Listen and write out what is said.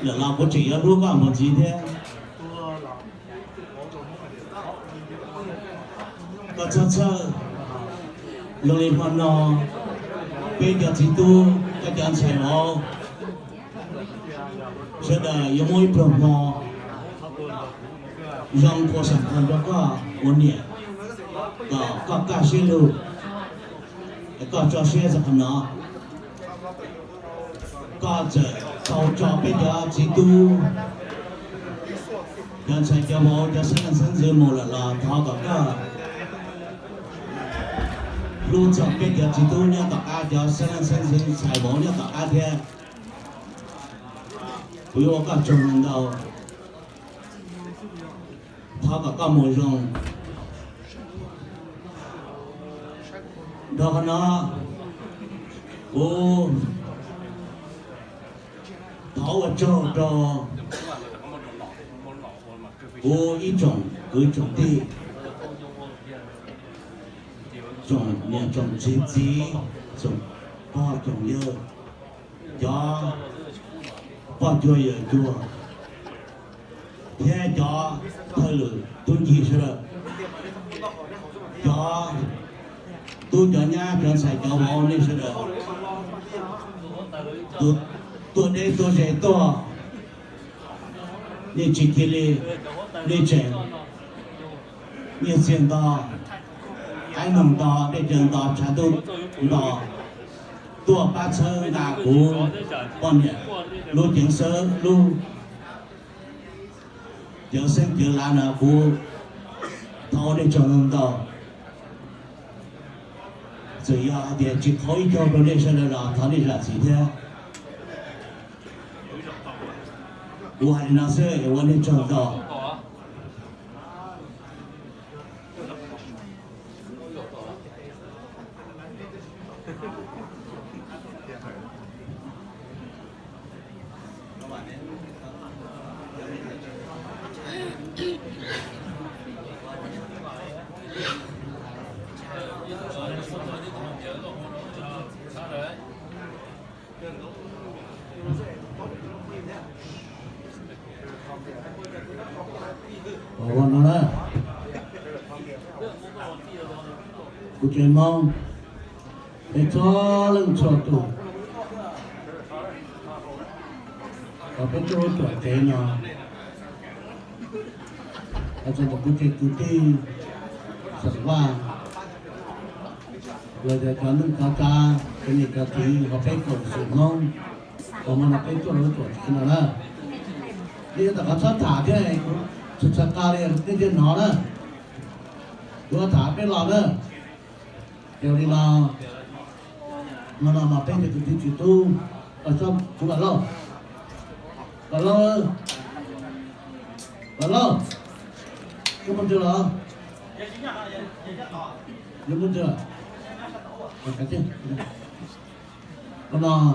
là làm có chỉ ở đâu cả một gì thế có chơi lúc này họ nó bây giờ chỉ tu các anh sẽ họ sẽ là những mối problem họ dòng của sản phẩm đó có vấn đề có cả xe lưu có cho xe sản phẩm nó có cho bây giờ chỉ tu nhân sẽ cho họ cho sinh dưới một là thọ có luôn cho bây giờ chỉ tu nhá cả cho sinh xài bóng nhá cả thế bây giờ có trồng đâu thọ có một rồng đó nó ô thảo ở cho ô ý trồng cứ trồng đi trồng nhà trồng chí trồng bao trồng dơ cho bao cho giờ chùa thế cho thời lượng tôi gì rồi cho tôi cho nhà cho sài cho họ nên sẽ được tôi đây tôi sẽ to nên chỉ kia lên trẻ nên tiền to anh nông to để trường to trả tôi to tua ba sơ là của con nhỉ lúa tiếng sơ lúa giờ xem giờ là nó của thao để cho nông to rồi để chỉ khối cho nó để cho nó thao để là gì thế我还那时候我能找到。Còn nó đó, cụ truyền mong để cho lưng cho tụ, ở bên chỗ tuổi thế nó, ở trong một cái cụ ti, sẵn qua, rồi để cho lưng cao ca, cái này cao tí, họ phải cầu sự mong, còn mà nó cái chỗ tuổi thế nào đó, đi ta có sát thả thế này. Sự thật cao đi cái chuyện nó đó đua thả bên lò đó đều đi lò mà bên thì chỉ tu ở trong chúng bạn lâu cái môn chưa đó cái môn chưa cái chứ còn